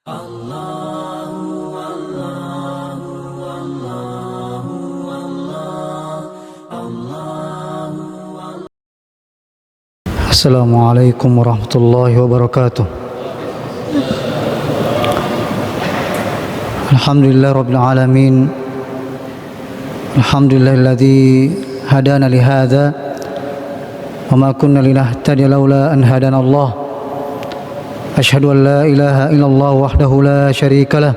Assalamualaikum warahmatullahi wabarakatuh. Alhamdulillah rabbil alamin. Alhamdulillahilladzi hadana li hadza wa ma kunna linahtadiya laula an hadana Allah. Asyhadu an la ilaha illallah wahdahu la syarika lah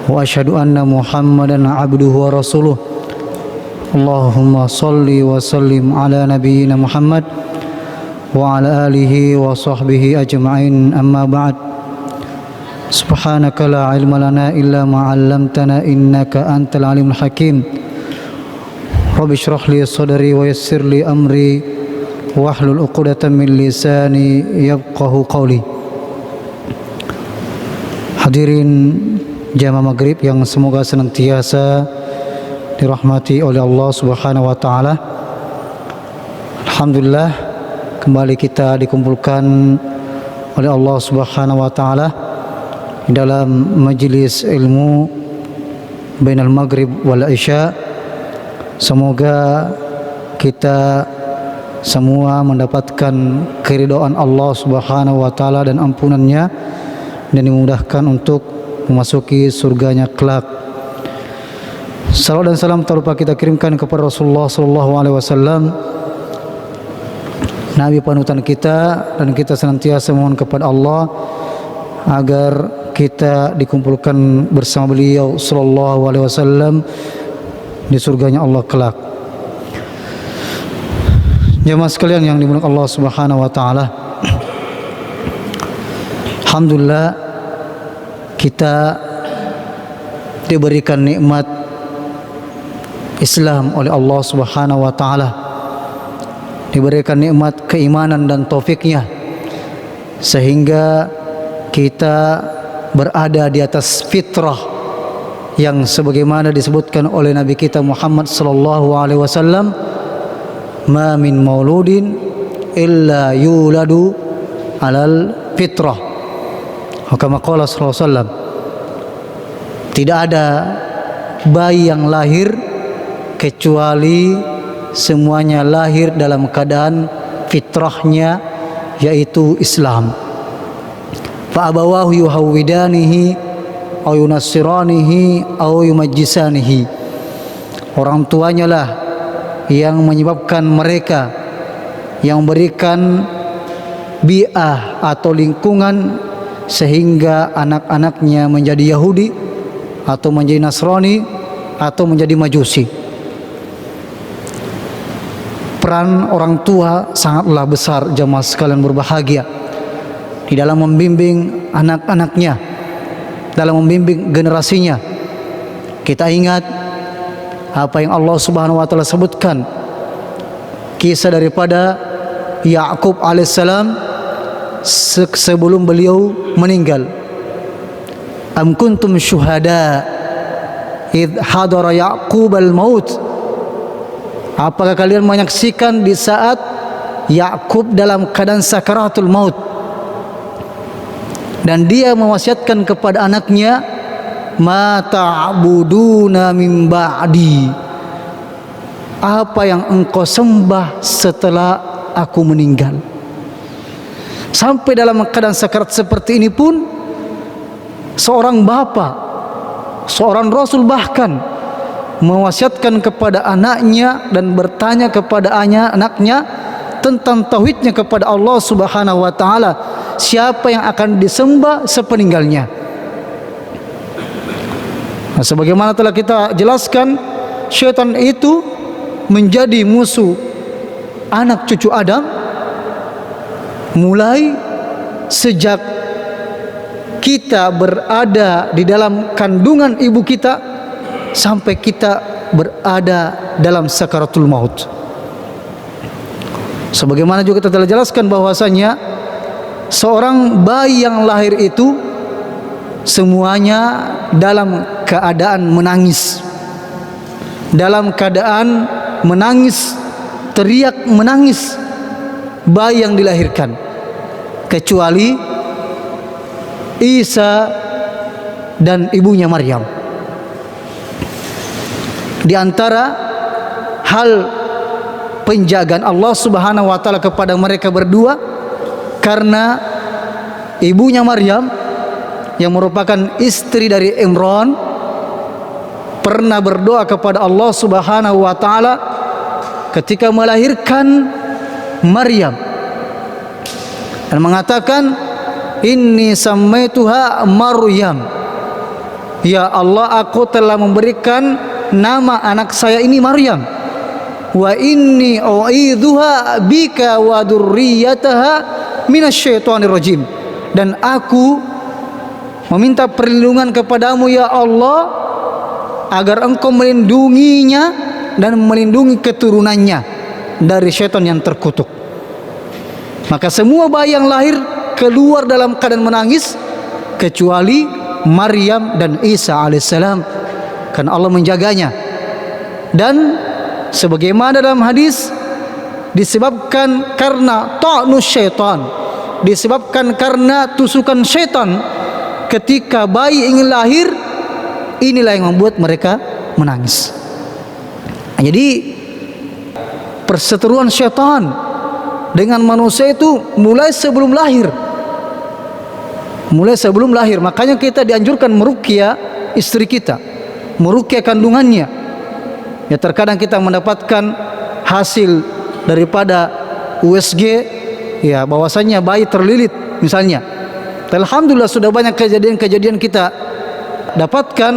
wa asyhadu anna Muhammadan abduhu wa rasuluh. Allahumma shalli wa sallim ala nabiyyina Muhammad wa ala alihi wa sahbihi ajma'in, amma ba'd. Subhanaka la ilma lana illa ma 'allamtana innaka antal alimul hakim. Rabbi shrah li sadri wa yassir li amri wahlul 'uqdatam min lisani yafqahu qawli. Hadirin jamaah maghrib yang semoga senantiasa dirahmati oleh Allah Subhanahu wa taala. Alhamdulillah, kembali kita dikumpulkan oleh Allah Subhanahu wa taala dalam majelis ilmu bainal maghrib wal isya. Semoga kita semua mendapatkan keridhaan Allah Subhanahu wa taala dan ampunannya, dan dimudahkan untuk memasuki surganya kelak. Salawat dan salam tak lupa kita kirimkan kepada Rasulullah sallallahu alaihi wasallam, Nabi panutan kita, dan kita senantiasa mohon kepada Allah agar kita dikumpulkan bersama beliau sallallahu alaihi wasallam di surganya Allah kelak. Jemaah sekalian yang dimuliakan Allah Subhanahu wa taala, alhamdulillah kita diberikan nikmat Islam oleh Allah Subhanahu wa taala, diberikan nikmat keimanan dan taufiknya, sehingga kita berada di atas fitrah yang sebagaimana disebutkan oleh Nabi kita Muhammad sallallahu alaihi wasallam, ma min mauludin illa yuladu alal fitrah. Kama qala sallallahu alaihi wasallam, tidak ada bayi yang lahir kecuali semuanya lahir dalam keadaan fitrahnya, yaitu Islam. Fa abawahu yuhawwidanihi aw yunassiranihi aw yumajjisanihi. Orang tuanya lah yang menyebabkan mereka, yang memberikan bi'ah atau lingkungan sehingga anak-anaknya menjadi Yahudi atau menjadi Nasrani atau menjadi Majusi. Peran orang tua sangatlah besar, jemaah sekalian berbahagia, di dalam membimbing anak-anaknya, dalam membimbing generasinya. Kita ingat apa yang Allah Subhanahu wa taala sebutkan, kisah daripada Ya'qub alaihissalam sebelum beliau meninggal. Am kuntum syuhada idh hadara Ya'qub al-maut. Apakah kalian menyaksikan di saat Ya'qub dalam keadaan sakaratul maut, dan dia mewasiatkan kepada anaknya, ma ta'buduna min ba'di, apa yang engkau sembah setelah aku meninggal. Sampai dalam keadaan sakarat seperti ini pun seorang bapa, seorang rasul bahkan mewasiatkan kepada anaknya dan bertanya kepada anaknya tentang tauhidnya kepada Allah Subhanahu wa taala, siapa yang akan disembah sepeninggalnya. Nah, sebagaimana telah kita jelaskan, syaitan itu menjadi musuh anak cucu Adam mulai sejak kita berada di dalam kandungan ibu kita sampai kita berada dalam sakaratul maut. Sebagaimana juga kita telah jelaskan bahwasanya seorang bayi yang lahir itu semuanya dalam keadaan menangis, dalam keadaan menangis, teriak menangis bayi yang dilahirkan, kecuali Isa dan ibunya Maryam. Di antara hal penjagaan Allah Subhanahu wa taala kepada mereka berdua, karena ibunya Maryam yang merupakan istri dari Imran pernah berdoa kepada Allah Subhanahu wa taala ketika melahirkan Maryam dan mengatakan, inni sammaituha Maryam, ya Allah, aku telah memberikan nama anak saya ini Maryam, wa inni u'idzuha bika wa dzurriyyataha minasyaitonir rajim, dan aku meminta perlindungan kepadamu ya Allah agar engkau melindunginya dan melindungi keturunannya dari syaitan yang terkutuk. Maka semua bayi yang lahir keluar dalam keadaan menangis kecuali Maryam dan Isa alaihissalam, karena Allah menjaganya. Dan sebagaimana dalam hadis, disebabkan karena ta'nus syaitan, disebabkan karena tusukan syaitan ketika bayi ingin lahir, inilah yang membuat mereka menangis. Jadi perseteruan syaitan dengan manusia itu mulai sebelum lahir. Mulai sebelum lahir. Makanya kita dianjurkan meruqyah istri kita, meruqyah kandungannya. Ya, terkadang kita mendapatkan hasil daripada USG, ya, bahwasanya bayi terlilit misalnya. Alhamdulillah sudah banyak kejadian-kejadian kita dapatkan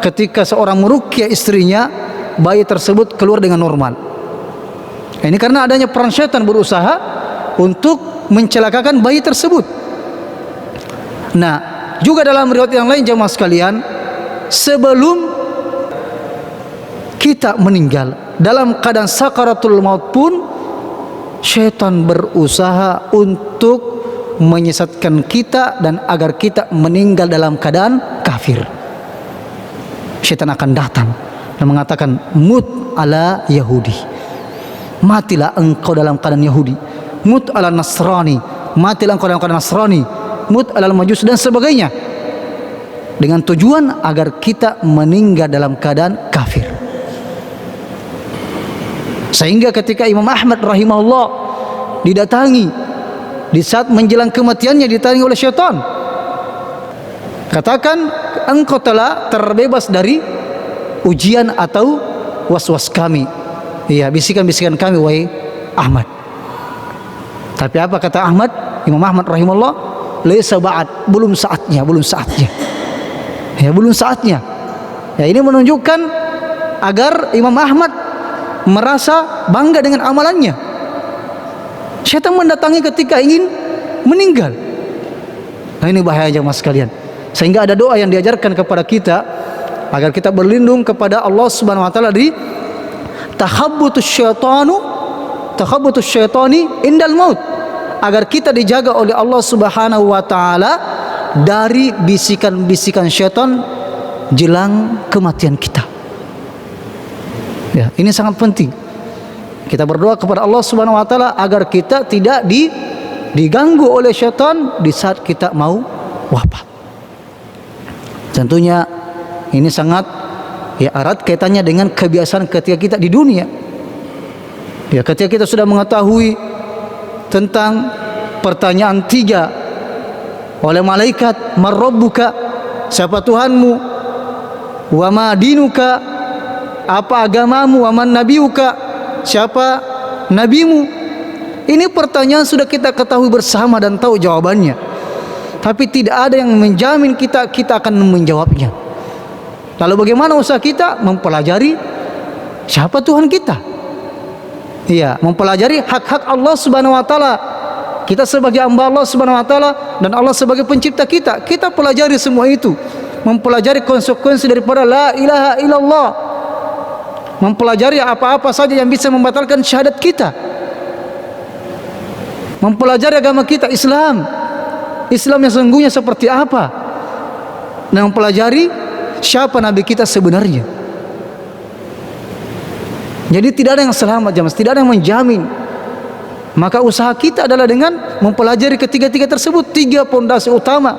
ketika seorang meruqyah istrinya, bayi tersebut keluar dengan normal. Ini karena adanya peran syaitan berusaha untuk mencelakakan bayi tersebut. Nah, juga dalam riwayat yang lain jemaah sekalian, sebelum kita meninggal dalam keadaan sakaratul maut pun, syaitan berusaha untuk menyesatkan kita dan agar kita meninggal dalam keadaan kafir. Syaitan akan datang dan mengatakan, mut ala Yahudi, matilah engkau dalam keadaan Yahudi, mut ala Nasrani, matilah engkau dalam keadaan Nasrani, mut ala Majus, dan sebagainya, dengan tujuan agar kita meninggal dalam keadaan kafir. Sehingga ketika Imam Ahmad rahimahullah didatangi di saat menjelang kematiannya, didatangi oleh syaitan, katakan, engkau telah terbebas dari ujian atau was-was kami, ya, bisikan-bisikan kami, wahai Ahmad. Tapi apa kata Ahmad, Imam Ahmad rahimahullah, laisa ba'd, belum saatnya, belum saatnya, ya, belum saatnya. Ya, ini menunjukkan agar Imam Ahmad merasa bangga dengan amalannya. Syaitan mendatangi ketika ingin meninggal. Nah, ini bahaya jemaah sekalian. Sehingga ada doa yang diajarkan kepada kita agar kita berlindung kepada Allah Subhanahu wa taala di takhabbutus syaitani indal maut, agar kita dijaga oleh Allah Subhanahu wa taala dari bisikan-bisikan syaitan jelang kematian kita. Ya, ini sangat penting. Kita berdoa kepada Allah Subhanahu wa taala agar kita tidak diganggu oleh syaitan di saat kita mau wafat. Tentunya ini sangat, ya, erat kaitannya dengan kebiasaan ketika kita di dunia. Ya, ketika kita sudah mengetahui tentang pertanyaan 3 oleh malaikat, man rabbuka, siapa Tuhanmu, wa ma dinuka, apa agamamu, wa man nabiyuka, siapa nabimu. Ini pertanyaan sudah kita ketahui bersama dan tahu jawabannya, tapi tidak ada yang menjamin kita akan menjawabnya. Lalu bagaimana usaha kita? Mempelajari siapa Tuhan kita, iya, mempelajari hak-hak Allah Subhanahu wa taala. Kita sebagai hamba Allah Subhanahu wa taala dan Allah sebagai pencipta kita, kita pelajari semua itu, mempelajari konsekuensi daripada la ilaha illallah, mempelajari apa-apa saja yang bisa membatalkan syahadat kita, mempelajari agama kita, Islam yang sesungguhnya seperti apa, dan mempelajari siapa Nabi kita sebenarnya. Jadi tidak ada yang selamat jemaah, tidak ada yang menjamin. Maka usaha kita adalah dengan mempelajari ketiga-tiga tersebut, 3 pondasi utama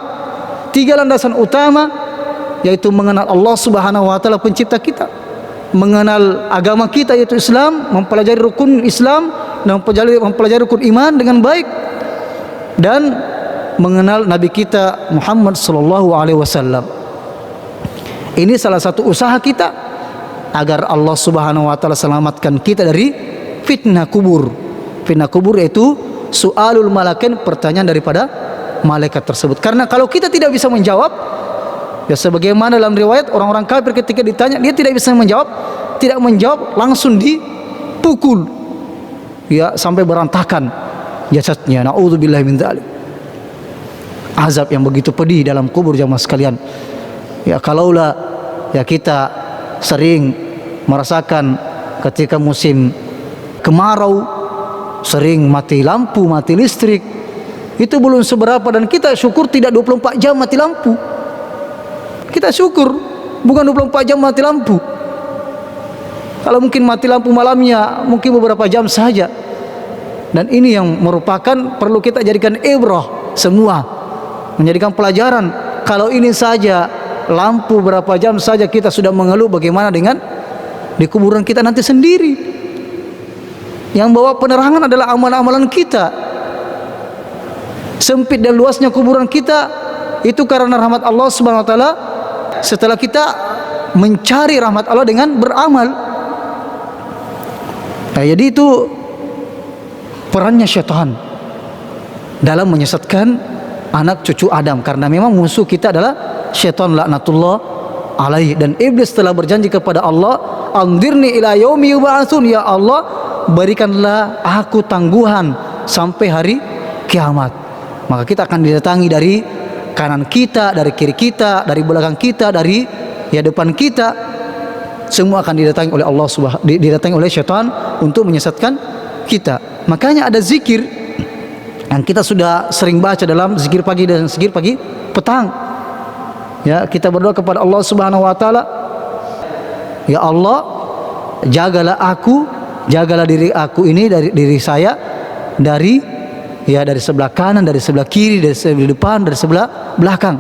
3 landasan utama, yaitu mengenal Allah Subhanahu wa taala pencipta kita, mengenal agama kita yaitu Islam, mempelajari rukun Islam dan mempelajari rukun iman dengan baik, dan mengenal Nabi kita Muhammad sallallahu alaihi wasallam. Ini salah satu usaha kita agar Allah Subhanahu wa taala selamatkan kita dari fitnah kubur. Fitnah kubur yaitu su'alul malakin, pertanyaan daripada malaikat tersebut. Karena kalau kita tidak bisa menjawab, ya sebagaimana dalam riwayat orang-orang kafir ketika ditanya dia tidak bisa menjawab, langsung dipukul, ya sampai berantakan jasadnya. Na'udzubillahi min dzalik. Azab yang begitu pedih dalam kubur jamaah sekalian. Ya kalaulah ya kita sering merasakan ketika musim kemarau, sering mati lampu, mati listrik, itu belum seberapa, dan kita syukur tidak 24 jam mati lampu. Kita syukur bukan 24 jam mati lampu. Kalau mungkin mati lampu malamnya mungkin beberapa jam saja. Dan ini yang merupakan perlu kita jadikan ibrah semua, menjadikan pelajaran. Kalau ini saja lampu berapa jam saja kita sudah mengeluh, bagaimana dengan di kuburan kita nanti sendiri? Yang bawa penerangan adalah amalan-amalan kita. Sempit dan luasnya kuburan kita itu karena rahmat Allah Subhanahu wa taala setelah kita mencari rahmat Allah dengan beramal. Nah, jadi itu perannya syaitan dalam menyesatkan anak cucu Adam, karena memang musuh kita adalah syaitan laknatullah alaihi. Dan iblis telah berjanji kepada Allah, anzirni ila yaumi yub'atsun, ya Allah berikanlah aku tangguhan sampai hari kiamat. Maka kita akan didatangi dari kanan kita, dari kiri kita, dari belakang kita, dari depan kita. Semua akan didatangi oleh Allah didatangi oleh syaitan untuk menyesatkan kita. Makanya ada zikir yang kita sudah sering baca dalam zikir pagi dan zikir pagi petang. Ya, kita berdoa kepada Allah Subhanahu wa taala, ya Allah, jagalah aku, jagalah diri aku ini, dari diri saya, dari sebelah kanan, dari sebelah kiri, dari sebelah depan, dari sebelah belakang.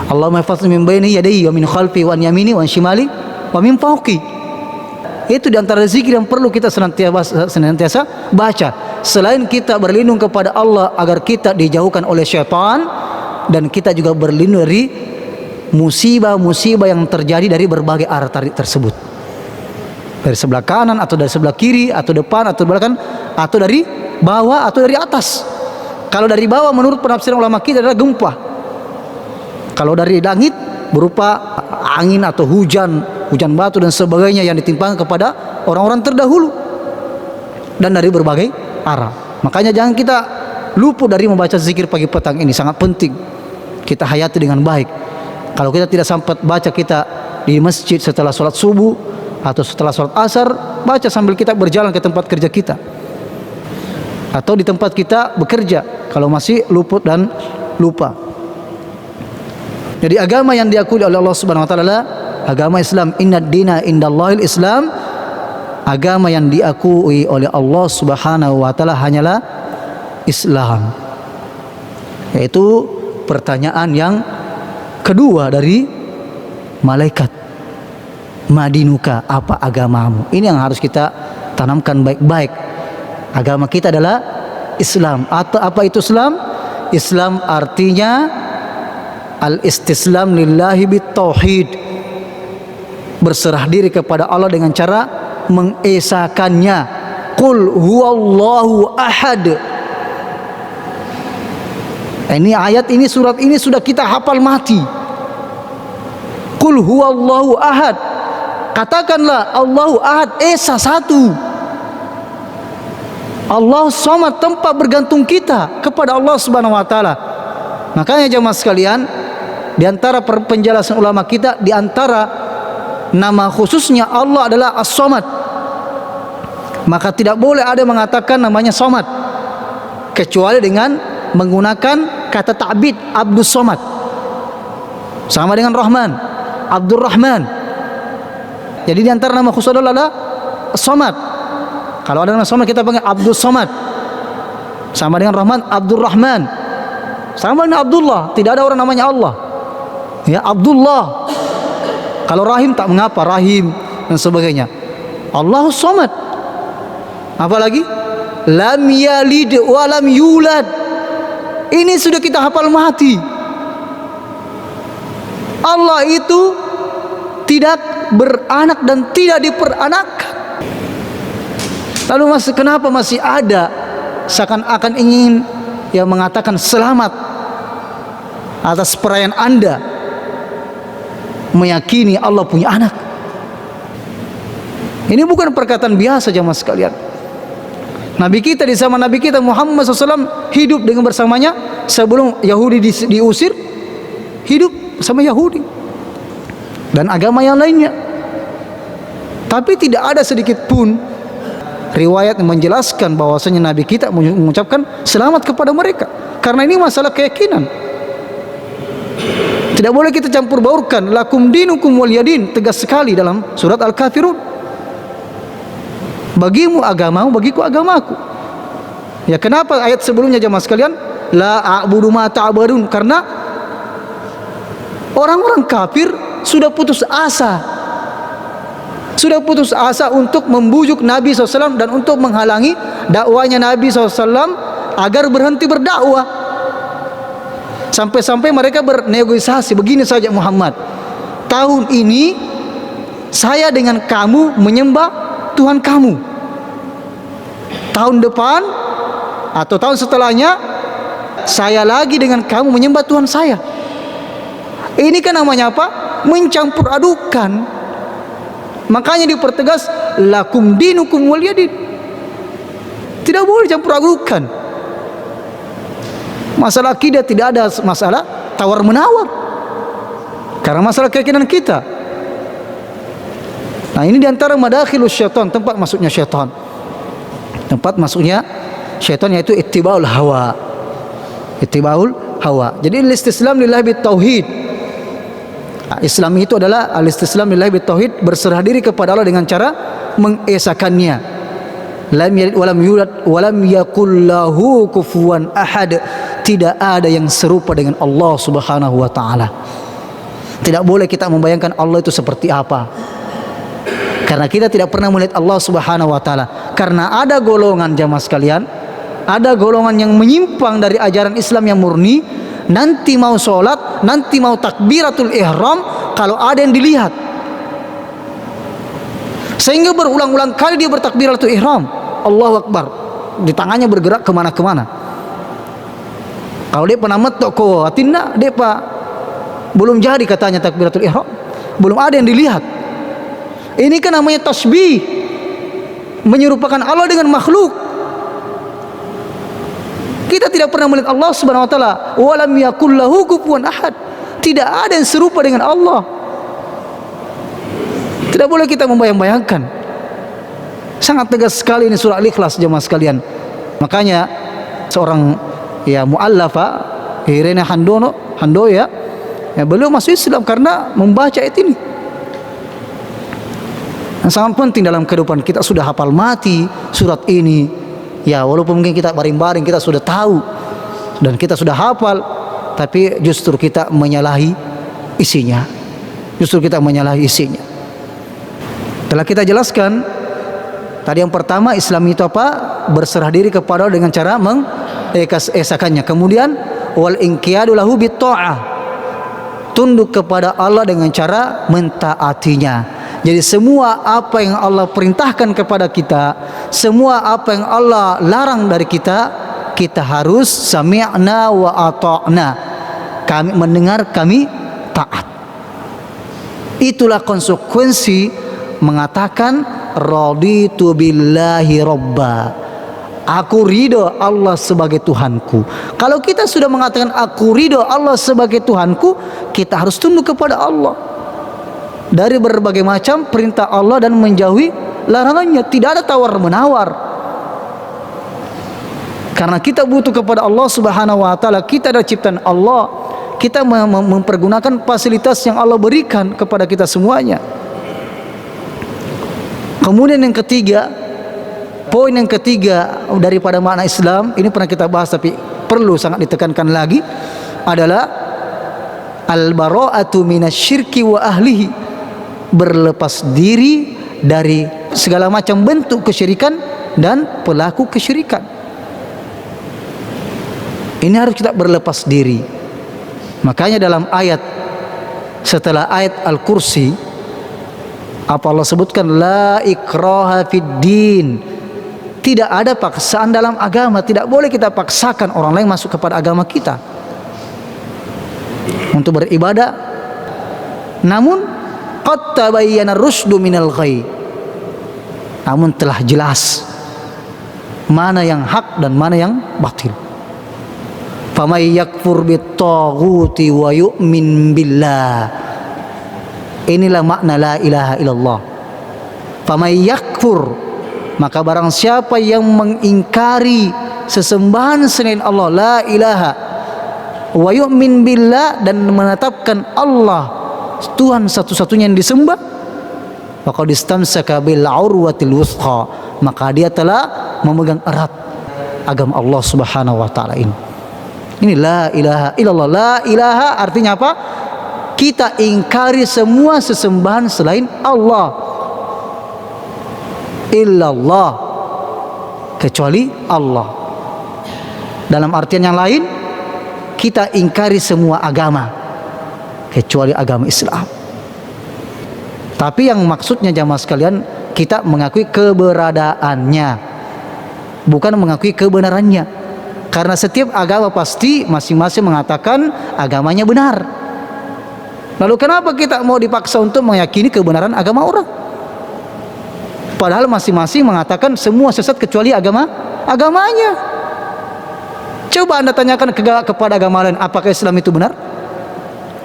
Allahumma ihfazni min baini yadayya wa min khalfi wa an yamini wa an shimali wa min fawqi. Itu di antara zikir yang perlu kita senantiasa baca. Selain kita berlindung kepada Allah agar kita dijauhkan oleh syaitan, dan kita juga berlindung dari musibah-musibah yang terjadi dari berbagai arah tersebut. Dari sebelah kanan atau dari sebelah kiri atau depan atau belakang atau dari bawah atau dari atas. Kalau dari bawah menurut penafsiran ulama kita adalah gempa. Kalau dari langit berupa angin atau hujan batu dan sebagainya yang ditimpakan kepada orang-orang terdahulu, dan dari berbagai arah. Makanya jangan kita luput dari membaca zikir pagi petang ini, sangat penting kita hayati dengan baik. Kalau kita tidak sempat baca, kita di masjid setelah sholat subuh atau setelah sholat asar, baca sambil kita berjalan ke tempat kerja kita atau di tempat kita bekerja kalau masih luput dan lupa. Jadi agama yang diakui oleh Allah Subhanahu wa taala adalah agama Islam. Innad dina indallahil Islam. Agama yang diakui oleh Allah Subhanahu wa taala hanyalah Islam. Yaitu pertanyaan yang kedua dari malaikat. Madinuka, apa agamamu? Ini yang harus kita tanamkan baik-baik. Agama kita adalah Islam. Atau apa itu Islam? Islam artinya al-istislam lillahi bitauhid, berserah diri kepada Allah dengan cara mengesakannya. Qul huwallahu ahad. Ini ayat ini, surat ini sudah kita hafal mati. Qul huwallahu ahad. Katakanlah Allahu ahad, esa satu. Allah somad, tempat bergantung kita kepada Allah Subhanahu wa taala. Makanya jemaah sekalian, di antara penjelasan ulama kita, di antara nama khususnya Allah adalah As-Somad. Maka tidak boleh ada mengatakan namanya Somad kecuali dengan menggunakan kata ta'bid Abdus Somad. Sama dengan Rahman, Abdur Rahman. Jadi di antara nama khusus Allah adalah Somad. Kalau ada nama Somad kita panggil Abdus Somad. Sama dengan Rahman, Abdur Rahman. sama dengan Abdullah, tidak ada orang namanya Allah. Ya, Abdullah. Kalau Rahim tak mengapa, Rahim dan sebagainya. Allahus Samad. Apalagi lam yalid wa lam yulad. Ini sudah kita hafal mati. Allah itu tidak beranak dan tidak diperanakan. Lalu kenapa masih ada seakan-akan ingin yang mengatakan selamat atas perayaan Anda meyakini Allah punya anak? Ini bukan perkataan biasa jemaah sekalian. Nabi kita di zaman Nabi kita Muhammad SAW hidup dengan bersamanya sebelum Yahudi diusir, hidup sama Yahudi dan agama yang lainnya. Tapi tidak ada sedikit pun riwayat yang menjelaskan bahwasanya Nabi kita mengucapkan selamat kepada mereka, karena ini masalah keyakinan. Tidak boleh kita campur baurkan. Lakum dinukum waliyadin, tegas sekali dalam surat Al-Kafirun. Bagimu agamamu, bagiku agamaku. Ya, kenapa ayat sebelumnya jemaah sekalian la a'budu ma ta'budun? Karena orang-orang kafir sudah putus asa. Sudah putus asa untuk membujuk Nabi SAW dan untuk menghalangi dakwanya Nabi SAW agar berhenti berdakwah. Sampai-sampai mereka bernegosiasi, begini saja Muhammad, tahun ini saya dengan kamu menyembah Tuhan kamu, tahun depan atau tahun setelahnya saya lagi dengan kamu menyembah Tuhan saya. Ini kan namanya apa? Mencampur adukan. Makanya dipertegas lakum dinukum waliyadin. Tidak boleh campur adukan. Masalah akidah tidak ada masalah tawar menawar, karena masalah keyakinan kita. Nah, ini diantara madakhilus syaitan, tempat masuknya syaitan. Tempat masuknya syaitan yaitu ittiba'ul hawa. Ittiba'ul hawa. Jadi al-istislam lillahi bitauhid. Islam itu adalah al-istislam lillahi bitauhid, berserah diri kepada Allah dengan cara mengesakannya. Lam yalid walam yulad walam yakul lahu kufuwan ahad. Tidak ada yang serupa dengan Allah Subhanahu wa taala. Tidak boleh kita membayangkan Allah itu seperti apa, karena kita tidak pernah melihat Allah Subhanahu wa taala. Karena ada golongan jamaah sekalian, ada golongan yang menyimpang dari ajaran Islam yang murni. Nanti mau sholat, nanti mau takbiratul ihram, kalau ada yang dilihat, sehingga berulang-ulang kali dia bertakbiratul ihram, Allahu Akbar, di tangannya bergerak kemana-kemana. Kalau dia pernah metok ko atinna, dia pak belum jadi katanya takbiratul ihram, belum ada yang dilihat. Ini kan namanya tasbih, menyerupakan Allah dengan makhluk. Kita tidak pernah melihat Allah Subhanahu wa taala. Walam yakul lahu kufuwan ahad. Tidak ada yang serupa dengan Allah. Tidak boleh kita membayang-bayangkan. Sangat tegas sekali ini surah Al-Ikhlas jemaah sekalian. Makanya seorang mu'allafa Irene Handoya, beliau masuk Islam karena membaca ayat ini. Yang sangat penting dalam kehidupan kita, sudah hafal mati surat ini. Ya, walaupun mungkin kita baring-baring kita sudah tahu dan kita sudah hafal, tapi justru kita menyalahi isinya. Justru kita menyalahi isinya. Telah kita jelaskan tadi yang pertama, Islam itu apa? Berserah diri kepada Allah dengan cara mengesakannya. Kemudian wal inqiyadu lahu bitta'ah, tunduk kepada Allah dengan cara mentaatinya. Jadi semua apa yang Allah perintahkan kepada kita, semua apa yang Allah larang dari kita, kita harus sami'na wa ata'na. Kami mendengar, kami taat. Itulah konsekuensi mengatakan raditu billahi robba. Aku ridho Allah sebagai Tuhanku. Kalau kita sudah mengatakan aku ridho Allah sebagai Tuhanku, kita harus tunduk kepada Allah dari berbagai macam perintah Allah dan menjauhi larangannya. Tidak ada tawar menawar, karena kita butuh kepada Allah Subhanahu wa taala. Kita adalah ciptaan Allah, kita mempergunakan fasilitas yang Allah berikan kepada kita semuanya. Kemudian yang ketiga, poin yang ketiga daripada makna Islam, ini pernah kita bahas tapi perlu sangat ditekankan lagi adalah al-bara'atu minasyirki wa ahlihi, berlepas diri dari segala macam bentuk kesyirikan dan pelaku kesyirikan. Ini harus kita berlepas diri. Makanya dalam ayat setelah ayat Al-Kursi, apa Allah sebutkan? La ikraha fid din. Tidak ada paksaan dalam agama. Tidak boleh kita paksakan orang lain masuk kepada agama kita untuk beribadah. Namun qad tabayyana ar-rusydu minal ghayy. Namun telah jelas mana yang hak dan mana yang batil. Famay yakfur bit-taghuti wa yu'min billah. Inilah makna la ilaha illallah. Famay yakfur, maka barang siapa yang mengingkari sesembahan selain Allah, la ilaha, wa yu'min billah, dan menetapkan Allah Tuhan satu-satunya yang disembah, faqad istamsaka bil urwatil wuthqa, maka dia telah memegang erat agama Allah Subhanahu wa taala ini. Ini la ilaha illallah. La ilaha artinya apa? Kita ingkari semua sesembahan selain Allah. Illallah, kecuali Allah. Dalam artian yang lain, kita ingkari semua agama kecuali agama Islam. Tapi yang maksudnya jamaah sekalian, kita mengakui keberadaannya, bukan mengakui kebenarannya. Karena setiap agama pasti masing-masing mengatakan agamanya benar. Lalu kenapa kita mau dipaksa untuk meyakini kebenaran agama orang? Padahal masing-masing mengatakan semua sesat kecuali agamanya. Coba Anda tanyakan kepada agama lain, apakah Islam itu benar?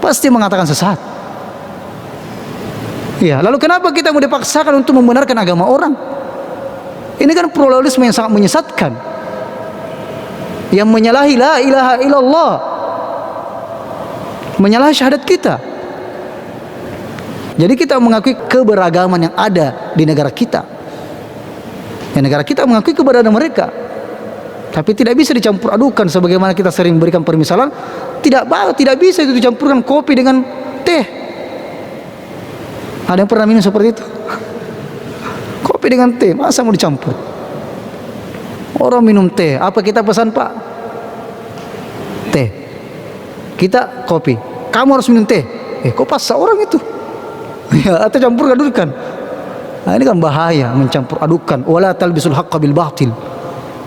Pasti mengatakan sesat. Ya, lalu kenapa kita mau dipaksakan untuk membenarkan agama orang? Ini kan pluralisme yang sangat menyesatkan, yang menyalahi la ilaha illallah, menyalahi syahadat kita. Jadi kita mengakui keberagaman yang ada di negara kita. Ya, negara kita mengakui keberadaan mereka, tapi tidak bisa dicampur adukan sebagaimana kita sering berikan permisalan. Tidak bisa itu dicampurkan kopi dengan teh. Ada yang pernah minum seperti itu? Kopi dengan teh, masa mau dicampur? Orang minum teh, apa kita pesan, Pak? Teh. Kita kopi. Kamu harus minum teh. Kok paksa orang itu? Ya, atau campur adukan. Nah, ini kan bahaya, mencampur adukan. Wala talbisul haqqa bil batil.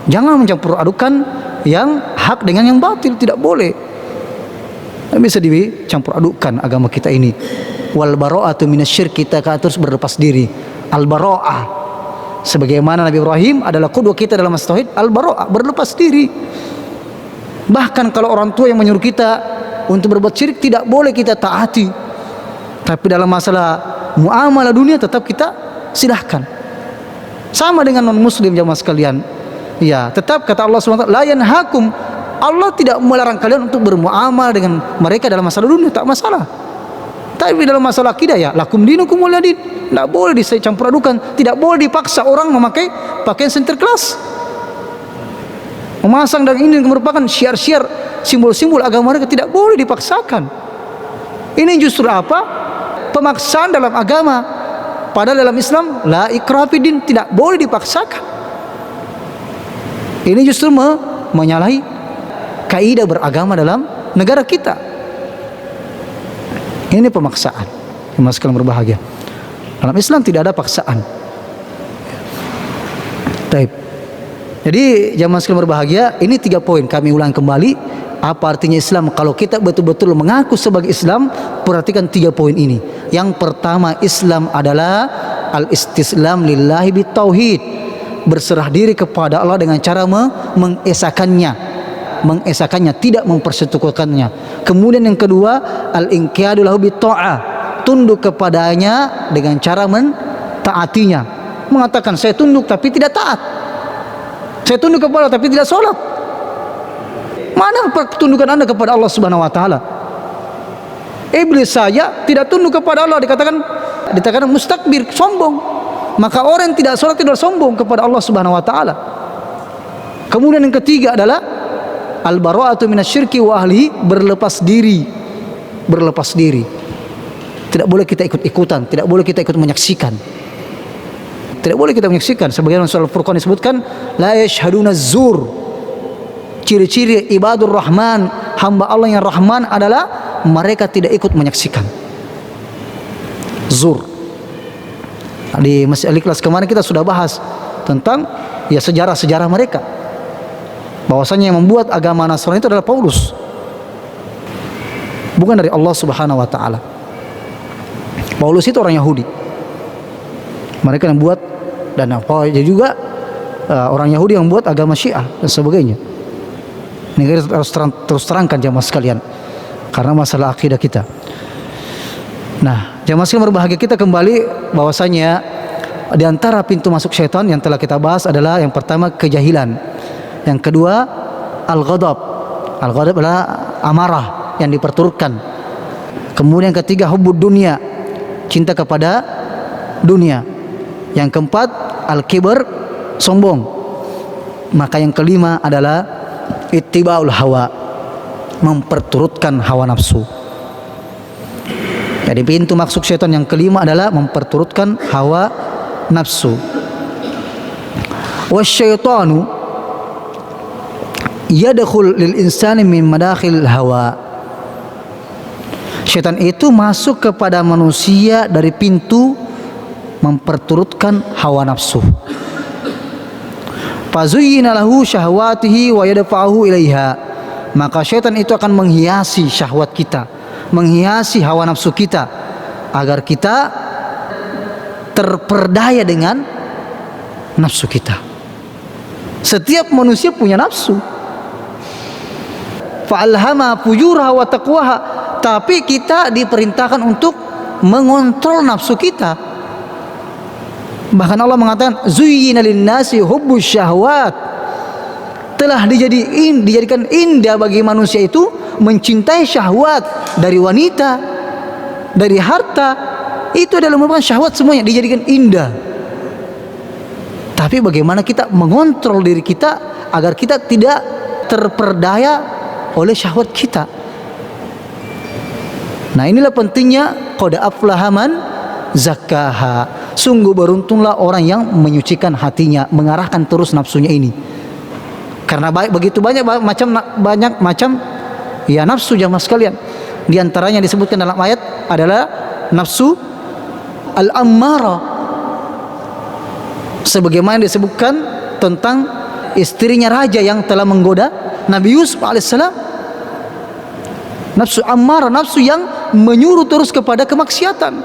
Jangan mencampur adukan yang hak dengan yang batil, tidak boleh. Tidak bisa dicampur adukan agama kita ini. Wal bara'atu minasyirk, kita harus berlepas diri. Al bara'ah, sebagaimana Nabi Ibrahim adalah qudwah kita dalam tauhid, al bara'ah, berlepas diri. Bahkan kalau orang tua yang menyuruh kita untuk berbuat syirik, tidak boleh kita taati. Tapi dalam masalah muamalah dunia tetap kita silahkan. Sama dengan non muslim jamaah sekalian. Ya, tetap kata Allah SWT, la yanhakum, Allah tidak melarang kalian untuk bermuamalah dengan mereka dalam masalah dunia, tak masalah. Tapi dalam masalah akidah, ya lakum dinukum waliyadin, tidak boleh dicampur adukan, tidak boleh dipaksa orang memakai pakaian sinterklas, memasang dan ini merupakan syiar-syiar, simbol-simbol agama mereka, tidak boleh dipaksakan. Ini justru apa? Pemaksaan dalam agama. Padahal dalam Islam la ikraha fid din, tidak boleh dipaksakan. Ini justru menyalahi kaidah beragama dalam negara kita. Ini pemaksaan. Jemaah sekalian berbahagia, dalam Islam tidak ada paksaan. Baik. Jadi jemaah sekalian berbahagia, ini 3 poin kami ulang kembali. Apa artinya Islam? Kalau kita betul-betul mengaku sebagai Islam, perhatikan 3 poin ini. Yang pertama, Islam adalah al-istislam lillahi bitauhid, berserah diri kepada Allah dengan cara mengesakannya, tidak mempersekutukannya. Kemudian yang kedua, al-inqiyadu lahu bitta'ah, tunduk kepadanya dengan cara mentaatinya. Mengatakan saya tunduk tapi tidak taat, saya tunduk kepada Allah tapi tidak sholat. Mana pertundukan Anda kepada Allah Subhanahu wa taala? Iblis saja tidak tunduk kepada Allah, dikatakan mustakbir, sombong. Maka orang yang tidak sholat tidak sombong kepada Allah Subhanahu wa taala. Kemudian yang ketiga adalah al-bara'atu minasyirki wa ahlihi, berlepas diri. Berlepas diri. Tidak boleh kita ikut-ikutan, tidak boleh kita ikut menyaksikan. Tidak boleh kita menyaksikan. Sebagaimana surah Al-Furqan disebutkan, la yashhaduna zur. Ciri-ciri ibadur rahman, hamba Allah yang rahman adalah mereka tidak ikut menyaksikan. Zur. Di Masjid Al-Ikhlas kemarin kita sudah bahas tentang ya sejarah-sejarah mereka. Bahwasanya yang membuat agama Nasrani itu adalah Paulus. Bukan dari Allah Subhanahu wa taala. Paulus itu orang Yahudi. Mereka yang buat, dan jadi juga orang Yahudi yang buat agama Syiah dan sebagainya. Ini kita harus terus terangkan jamaah sekalian, karena masalah akidah kita. Nah, jamaah sekalian berbahagia, kita kembali bahwasanya di antara pintu masuk syaitan yang telah kita bahas adalah yang pertama kejahilan, yang kedua al-ghadab. Al-ghadab adalah amarah yang diperturutkan. Kemudian yang ketiga hubbud dunia, cinta kepada dunia. Yang keempat al-kibr, sombong. Maka yang kelima adalah ittiba'ul hawa, memperturutkan hawa nafsu. Jadi pintu masuk syaitan yang kelima adalah memperturutkan hawa nafsu. Wasyaitanu yadkhul lil insani min madakhil hawa. Syaitan itu masuk kepada manusia dari pintu memperturutkan hawa nafsu. Fazuyyina lahu syahwatihi wa yadfa'uhu ilaiha. Maka syaitan itu akan menghiasi syahwat kita, menghiasi hawa nafsu kita, agar kita terperdaya dengan nafsu kita. Setiap manusia punya nafsu. Fa'alhama fujuraha wa taqwaha. Tapi kita diperintahkan untuk mengontrol nafsu kita. Bahkan Allah mengatakan zuyyina lin-nasi hubbus syahwat. Telah dijadikan indah bagi manusia itu mencintai syahwat, dari wanita, dari harta. Itu adalah merupakan syahwat, semuanya dijadikan indah. Tapi bagaimana kita mengontrol diri kita agar kita tidak terperdaya oleh syahwat kita. Nah, inilah pentingnya qad aflaha man zakkaha. Sungguh beruntunglah orang yang menyucikan hatinya, mengarahkan terus nafsunya ini. Karena begitu banyak macam ya nafsu jamaah sekalian. Di antaranya disebutkan dalam ayat adalah nafsu al-ammara. Sebagaimana disebutkan tentang istrinya raja yang telah menggoda Nabi Yusuf alaihissalam. Nafsu ammara, nafsu yang menyuruh terus kepada kemaksiatan.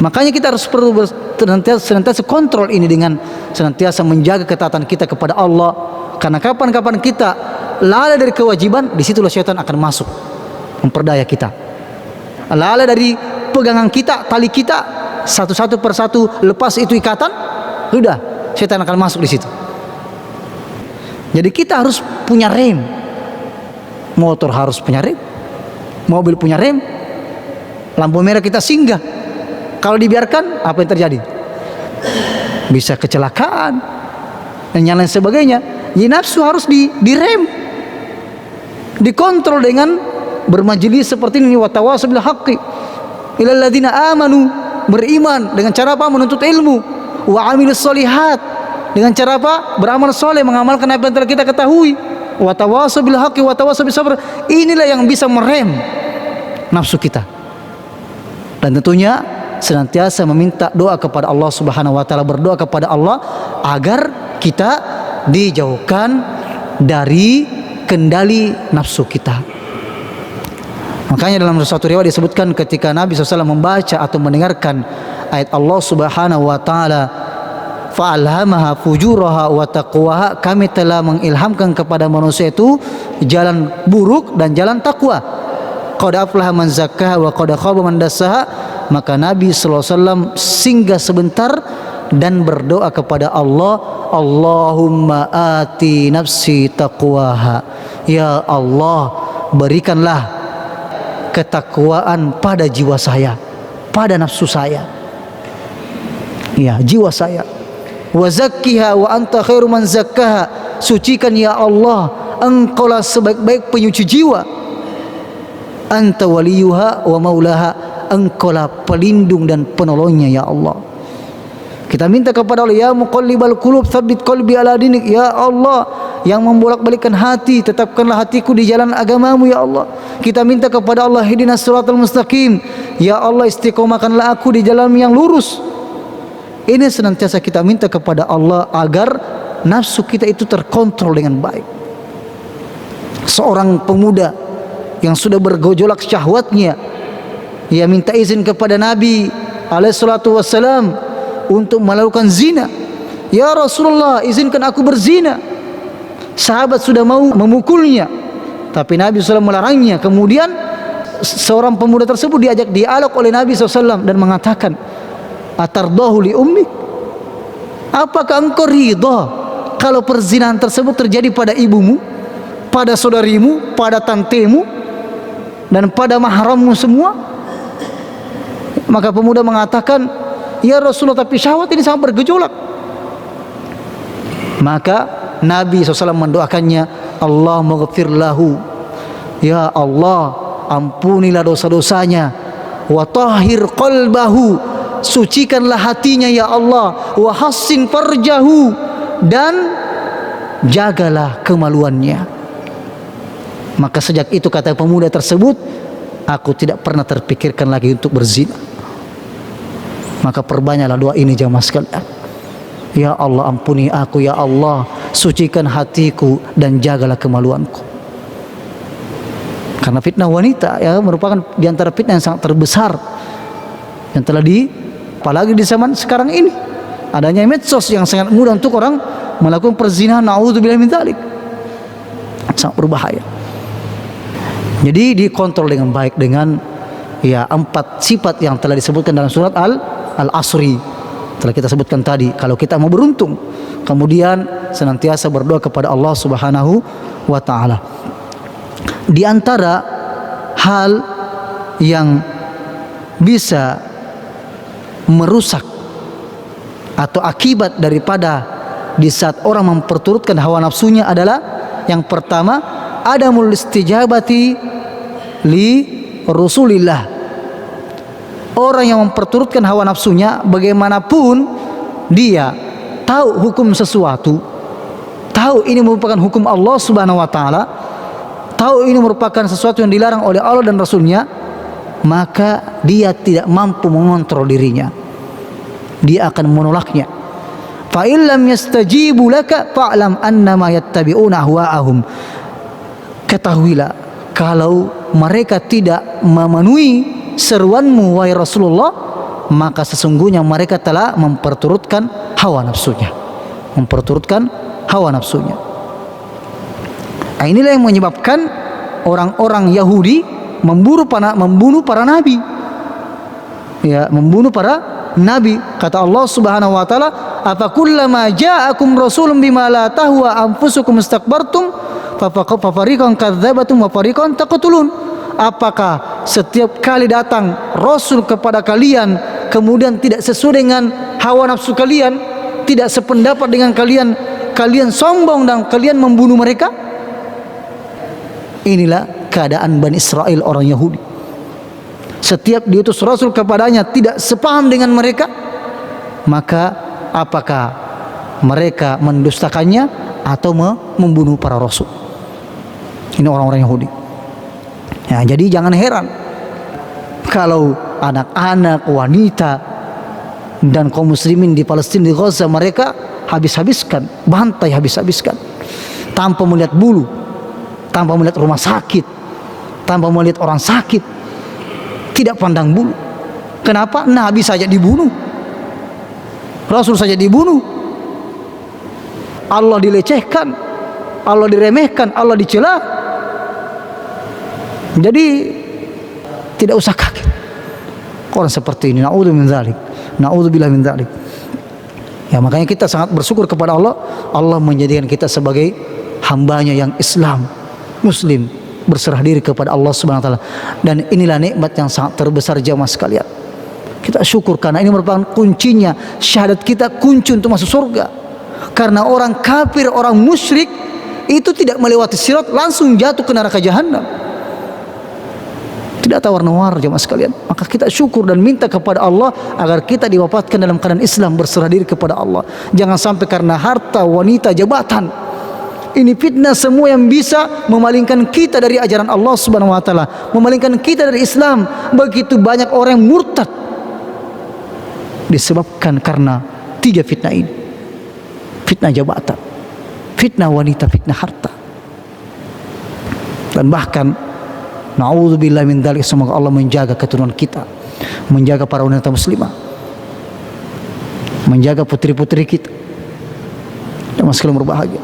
Makanya kita harus perlu senantiasa kontrol ini dengan senantiasa menjaga ketaatan kita kepada Allah. Karena kapan-kapan kita lalai dari kewajiban, disitulah syaitan akan masuk memperdaya kita. Lalai dari pegangan kita, tali kita, satu-satu persatu lepas itu ikatan, sudah syaitan akan masuk di situ. Jadi kita harus punya rem. Motor harus punya rem, mobil punya rem. Lampu merah kita singgah. Kalau dibiarkan, apa yang terjadi? Bisa kecelakaan dan yang lain sebagainya. Jadi nafsu harus direm, dikontrol dengan bermajelis seperti ini. Wa tawasau bil haqqi ilal ladzina amanu, beriman dengan cara apa? Menuntut ilmu. Wa amilus solihat, dengan cara apa? Beramal soleh, mengamalkan apa yang telah kita ketahui. Wa tawasau bil haqqi wa tawasau bis sabr. Inilah yang bisa merem nafsu kita. Dan tentunya senantiasa meminta doa kepada Allah Subhanahu wa taala, berdoa kepada Allah agar kita dijauhkan dari kendali nafsu kita. Makanya dalam satu riwayat disebutkan ketika Nabi SAW membaca atau mendengarkan ayat Allah Subhanahu wa taala, fa'alhamaha fujuraha wa taqwaha, kami telah mengilhamkan kepada manusia itu jalan buruk dan jalan takwa. Qad aflaha man zakkaha wa qad khaba man dassaha. Maka Nabi SAW singgah sebentar dan berdoa kepada Allah, Allahumma ati nafsi taqwaha. Ya Allah, berikanlah ketakwaan pada jiwa saya, pada nafsu saya, ya jiwa saya. Wa zakkiha wa anta khairu man zakkaha. sucikan ya Allah, Engkaulah sebaik-baik penyuci jiwa. Anta waliyuha wa maulaha, Engkaulah pelindung dan penolongnya ya Allah. Kita minta kepada Allah, ya muqallibal qulub tsabbit qalbi ala dinik, ya Allah yang membolak-balikkan hati, tetapkanlah hatiku di jalan agamamu ya Allah. Kita minta kepada Allah, ihdinas siratal mustaqim, ya Allah istiqomahkanlah aku di jalan yang lurus. Ini senantiasa kita minta kepada Allah agar nafsu kita itu terkontrol dengan baik. Seorang pemuda yang sudah bergejolak syahwatnya, ia minta izin kepada Nabi alaihi salatu wassalam untuk melakukan zina. Ya Rasulullah, izinkan aku berzina. Sahabat sudah mau memukulnya, tapi Nabi SAW melarangnya. Kemudian seorang pemuda tersebut diajak dialog oleh Nabi SAW dan mengatakan, atardahu li ummi, apakah engkau ridha kalau perzinahan tersebut terjadi pada ibumu, pada saudarimu, pada tantemu, dan pada mahrammu semua? Maka pemuda mengatakan, ya Rasulullah, tapi syahwat ini sangat bergejolak. Maka Nabi SAW mendoakannya, Allah maghfir lahu, ya Allah ampunilah dosa-dosanya, wa tahhir qalbahu, sucikanlah hatinya ya Allah, wa hassin farjahu, dan jagalah kemaluannya. Maka sejak itu, kata pemuda tersebut, aku tidak pernah terpikirkan lagi untuk berzina. Maka perbanyaklah doa ini jamaah sekalian. Ya Allah ampuni aku, ya Allah sucikan hatiku dan jagalah kemaluanku. Karena fitnah wanita ya merupakan di antara fitnah yang sangat terbesar yang telah apalagi di zaman sekarang ini, adanya medsos yang sangat mudah untuk orang melakukan perzinahan. Na'udzubillah min dzalik. Sangat berbahaya. Jadi dikontrol dengan baik dengan ya 4 sifat yang telah disebutkan dalam surat Al-Asri. Telah kita sebutkan tadi, kalau kita mau beruntung, kemudian senantiasa berdoa kepada Allah Subhanahu wa taala. Di antara hal yang bisa merusak atau akibat daripada di saat orang memperturutkan hawa nafsunya adalah yang pertama, adamul istijabati li Rasulillah. Orang yang memperturutkan hawa nafsunya, bagaimanapun dia tahu hukum sesuatu, tahu ini merupakan hukum Allah Subhanahu wa taala, tahu ini merupakan sesuatu yang dilarang oleh Allah dan Rasulnya, maka dia tidak mampu mengontrol dirinya. Dia akan menolaknya. Fa illam yastajibu laka fa'lam annama yattabi'una ahwa'ahum. Ketahuilah, kalau mereka tidak memenuhi seruanmu wahai Rasulullah, maka sesungguhnya mereka telah memperturutkan hawa nafsunya. Memperturutkan hawa nafsunya. Nah, inilah yang menyebabkan orang-orang Yahudi membunuh para nabi. Ya, membunuh para nabi. Kata Allah Subhanahu wa taala, "Afa kullama ja'akum rasulun bima la tahwa anfusukum istakbartum fa fariqan kadzdzabatum wa fariqan taqtulun." Apakah setiap kali datang Rasul kepada kalian, kemudian tidak sesuai dengan hawa nafsu kalian, tidak sependapat dengan kalian, kalian sombong dan kalian membunuh mereka? Inilah keadaan Bani Israel, orang Yahudi. Setiap diutus Rasul kepadanya tidak sepaham dengan mereka, maka apakah mereka mendustakannya atau membunuh para Rasul? Ini orang-orang Yahudi. Ya, jadi jangan heran kalau anak-anak, wanita, dan kaum muslimin di Palestina, di Gaza, mereka habis-habiskan, bantai habis-habiskan, tanpa melihat bulu, tanpa melihat rumah sakit, tanpa melihat orang sakit, tidak pandang bulu. Kenapa? Nabi saja dibunuh, Rasul saja dibunuh, Allah dilecehkan, Allah diremehkan, Allah dicela. Jadi tidak usah kaget orang seperti ini. Na'udzubillah min dzalik. Ya, makanya kita sangat bersyukur kepada Allah. Allah menjadikan kita sebagai hambanya yang Islam, Muslim, berserah diri kepada Allah Subhanahu wa taala. Dan inilah nikmat yang sangat terbesar jamaah sekalian. Kita syukur karena ini merupakan kuncinya, syahadat kita kunci untuk masuk surga. Karena orang kafir, orang musyrik itu tidak melewati sirat, langsung jatuh ke neraka jahanam. Tidak tawar-menawar jemaah sekalian. Maka kita syukur dan minta kepada Allah agar kita diwafatkan dalam keadaan Islam, berserah diri kepada Allah. Jangan sampai karena harta, wanita, jabatan, ini fitnah semua yang bisa memalingkan kita dari ajaran Allah Subhanahu wa taala, memalingkan kita dari Islam. Begitu banyak orang yang murtad disebabkan karena 3 fitnah ini. Fitnah jabatan, fitnah wanita, fitnah harta. Dan bahkan na'udzubillah min dzalik, semoga Allah menjaga keturunan kita, menjaga para wanita muslimah, menjaga putri-putri kita. Dan sekalian berbahagia,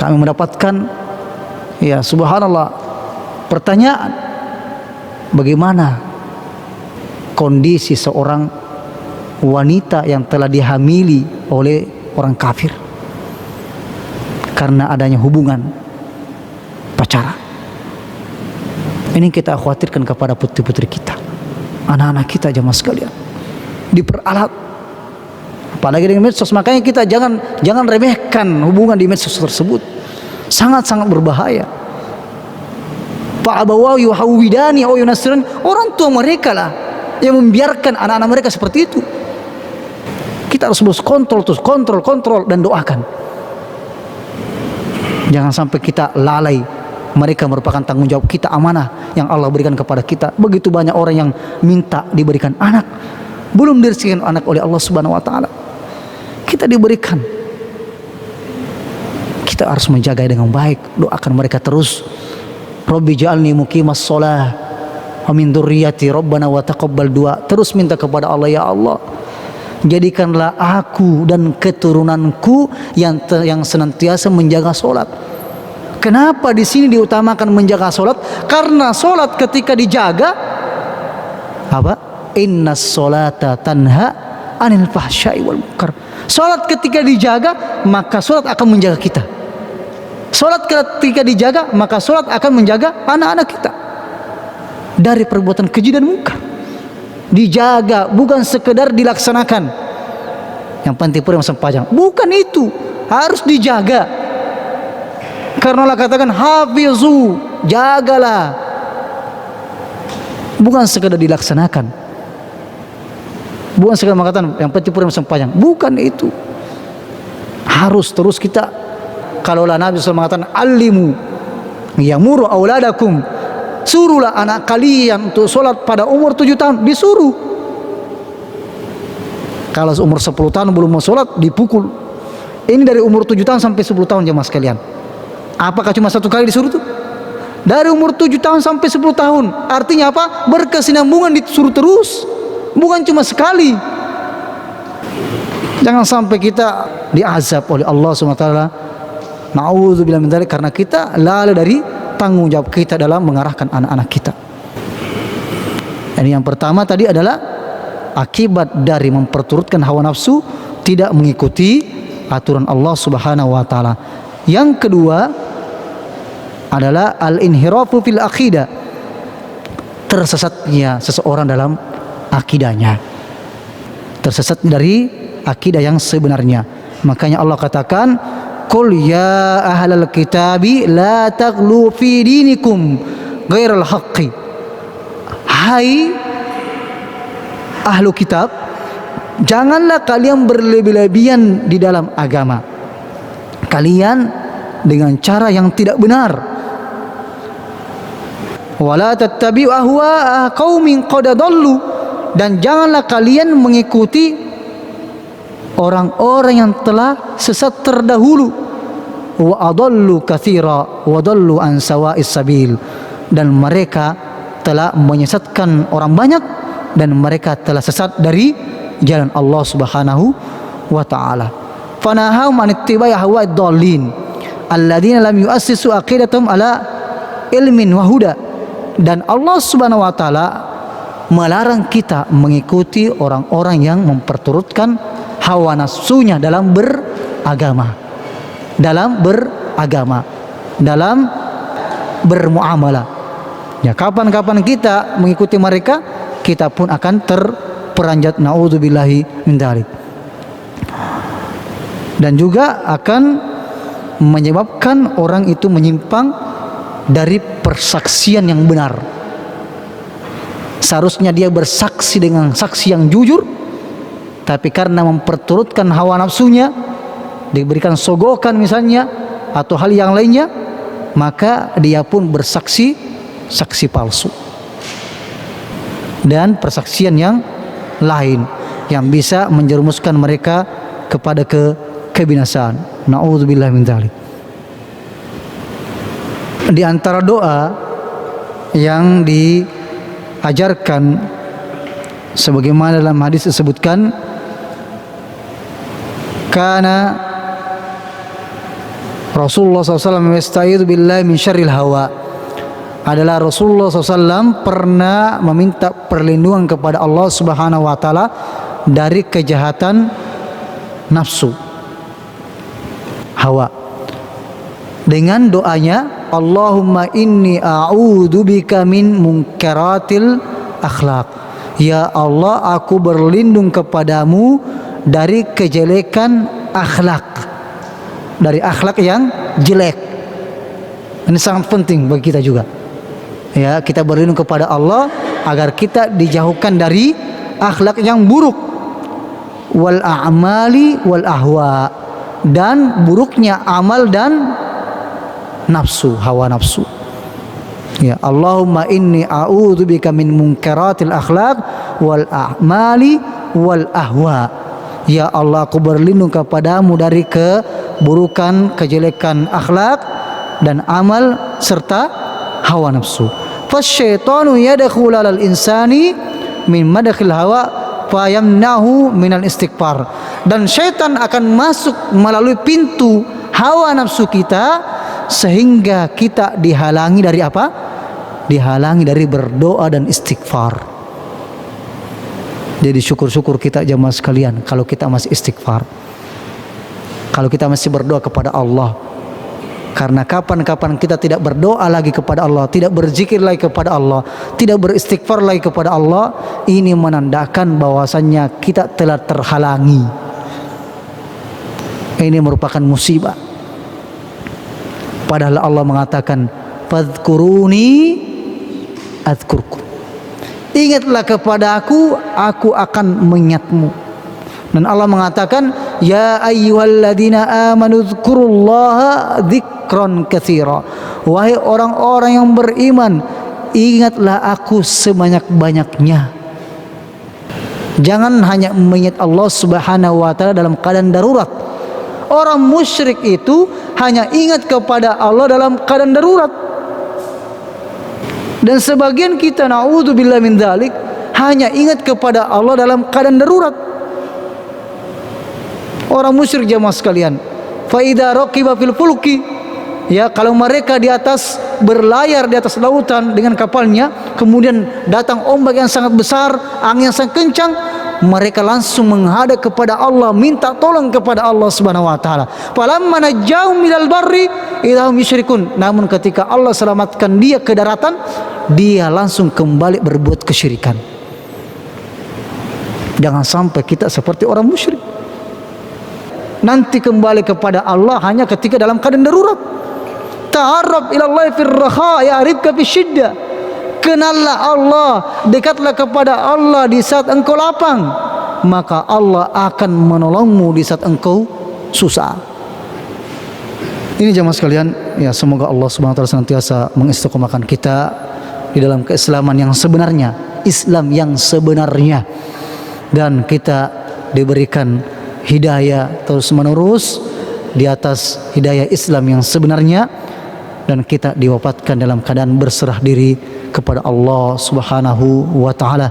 kami mendapatkan, ya subhanallah, pertanyaan, bagaimana kondisi seorang wanita yang telah dihamili oleh orang kafir karena adanya hubungan pacaran. Ini kita khawatirkan kepada putri-putri kita, anak-anak kita jemaah sekalian, diperalat apalagi dengan medsos. Makanya kita jangan remehkan hubungan di medsos tersebut, sangat-sangat berbahaya. Pak abawahu yuhawidani au yunasirani, orang tua mereka lah yang membiarkan anak-anak mereka seperti itu. Kita harus kontrol dan doakan. Jangan sampai kita lalai. Mereka merupakan tanggung jawab kita, amanah yang Allah berikan kepada kita. Begitu banyak orang yang minta diberikan anak, belum direzekikan anak oleh Allah Subhanahu wa taala. Kita diberikan. Kita harus menjaga dengan baik, doakan mereka terus. Rabbi ja'alni muqimas shalah wa min dzurriyyati rabbana wa taqabbal du'a. Terus minta kepada Allah, ya Allah, jadikanlah aku dan keturunanku yang senantiasa menjaga solat. Kenapa di sini diutamakan menjaga solat? Karena solat ketika dijaga, apa? Innas solata tanha anil fahsya'i wal munkar. Solat ketika dijaga, maka solat akan menjaga kita. Solat ketika dijaga, maka solat akan menjaga anak-anak kita dari perbuatan keji dan munkar. Dijaga, bukan sekedar dilaksanakan. Yang penting pun yang sempajang, bukan itu, harus dijaga. Karena Allah katakan hafizu, jagalah, bukan sekedar dilaksanakan, bukan sekedar mengatakan yang penting pun yang sempajang, bukan itu. Harus terus kita. Kalau Nabi SAW mengatakan alimu yamuru auladakum, suruhlah anak kalian untuk sholat pada umur 7 tahun, disuruh. Kalau umur 10 tahun belum mau sholat, dipukul. Ini dari umur 7 tahun sampai 10 tahun jemaah sekalian. Apakah cuma 1 kali disuruh tuh? Dari umur 7 tahun sampai 10 tahun. Artinya apa? Berkesinambungan, disuruh terus, bukan cuma sekali. Jangan sampai kita diazab oleh Allah SWT. Na'udzubillah min dzalik, karena kita lalai dari tanggung jawab kita dalam mengarahkan anak-anak kita. Ini yang pertama tadi adalah akibat dari memperturutkan hawa nafsu, tidak mengikuti aturan Allah Subhanahu wa taala. Yang kedua adalah al-inhirafu fil aqidah, tersesatnya seseorang dalam akidahnya, tersesat dari akidah yang sebenarnya. Makanya Allah katakan, qul ya ahlal kitabi la taghlu fi dinikum ghairal haqqi. Hai ahlu kitab, janganlah kalian berlebih-lebihan di dalam agama kalian dengan cara yang tidak benar. Wala tattabi'u ahwa'a qaumin qad dallu, dan janganlah kalian mengikuti orang-orang yang telah sesat terdahulu. Wa adallu katsira wa dallu an sawa'is sabil, dan mereka telah menyesatkan orang banyak dan mereka telah sesat dari jalan Allah Subhanahu wa taala. Fanahum an ittiba'i ahwa'id dallin alladzina lam yu'assisu aqidatahum ala ilmin wa huda. Dan Allah Subhanahu wa taala melarang kita mengikuti orang-orang yang memperturutkan hawa nafsunya dalam beragama, dalam bermuamalah. Ya, kapan-kapan kita mengikuti mereka, kita pun akan terperanjat, naudzubillahi min dzalik. dan juga akan menyebabkan orang itu menyimpang dari persaksian yang benar. Seharusnya dia bersaksi dengan saksi yang jujur, tapi karena memperturutkan hawa nafsunya, diberikan sogokan misalnya atau hal yang lainnya, maka dia pun bersaksi saksi palsu dan persaksian yang lain yang bisa menjerumuskan mereka kepada kebinasaan. Na'udzubillah min dzalik. Di antara doa yang diajarkan sebagaimana dalam hadis disebutkan, karena Rasulullah SAW yasta'idzu billahi min syarril hawa, adalah Rasulullah SAW pernah meminta perlindungan kepada Allah Subhanahu wa taala dari kejahatan nafsu, hawa, dengan doanya, Allahumma inni a'udzubika min munkaratil akhlak. Ya Allah, aku berlindung kepadamu dari kejelekan akhlak, dari akhlak yang jelek. Ini sangat penting bagi kita juga. Ya, kita berlindung kepada Allah agar kita dijauhkan dari akhlak yang buruk, wal a'mali wal ahwa, dan buruknya amal dan nafsu, hawa nafsu. Ya, Allahumma inni a'udzubika min munkaratil akhlaq wal a'mali wal ahwa. Ya Allah, aku berlindung kepadamu dari keburukan, kejelekan akhlak dan amal serta hawa nafsu. Fasyaitanu yadkhulu alal insani min madkhil hawa fayamnahu minal istighfar. Dan syaitan akan masuk melalui pintu hawa nafsu kita sehingga kita dihalangi dari apa? Dihalangi dari berdoa dan istighfar. Jadi syukur-syukur kita jamaah sekalian kalau kita masih istighfar, kalau kita masih berdoa kepada Allah. Karena kapan-kapan kita tidak berdoa lagi kepada Allah, tidak berzikir lagi kepada Allah, tidak beristighfar lagi kepada Allah, ini menandakan bahwasannya kita telah terhalangi. Ini merupakan musibah. Padahal Allah mengatakan, fadhkuruni adzkurkum. Ingatlah kepada aku akan mengingatmu. Dan Allah mengatakan, ya ayyuhalladzina amanu dzkurullaha dzikran katsira. Wahai orang-orang yang beriman, ingatlah aku sebanyak-banyaknya. Jangan hanya mengingat Allah Subhanahu wa taala dalam keadaan darurat. Orang musyrik itu hanya ingat kepada Allah dalam keadaan darurat. Dan sebagian kita, na'udzubillah min dzalik, hanya ingat kepada Allah dalam keadaan darurat. Orang musyrik jamaah sekalian, fa idza raqiba fil fulki, ya, kalau mereka di atas berlayar di atas lautan dengan kapalnya, kemudian datang ombak yang sangat besar, angin yang sangat kencang, mereka langsung menghadap kepada Allah, minta tolong kepada Allah Subhanahu wa taala. Falamma najjahum minal barri idahum yusyrikun. Namun ketika Allah selamatkan dia ke daratan, dia langsung kembali berbuat kesyirikan. Jangan sampai kita seperti orang musyrik. Nanti kembali kepada Allah hanya ketika dalam keadaan darurat. Ta'arraf ila Allah fir raha ya'rifka fi syiddah. Kenallah Allah, dekatlah kepada Allah di saat engkau lapang, maka Allah akan menolongmu di saat engkau susah. Ini jemaah sekalian, ya, semoga Allah Subhanahu wa taala senantiasa mengistiqomahkan kita di dalam keislaman yang sebenarnya, Islam yang sebenarnya, dan kita diberikan hidayah terus menerus di atas hidayah Islam yang sebenarnya, dan kita diwafatkan dalam keadaan berserah diri kepada Allah Subhanahu wa taala.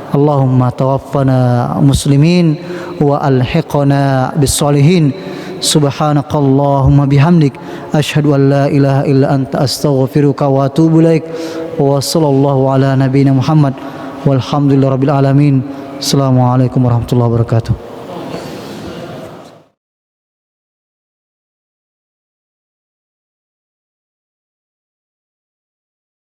Allahumma tawaffana muslimin wa alhiqna bis solihin. Subhanakallahumma bihamdik asyhadu an la ilaha illa anta astaghfiruka wa atubu ilaik. Wa sallallahu ala nabiyyina Muhammad walhamdulillahirabbil alamin. Assalamualaikum warahmatullahi wabarakatuh.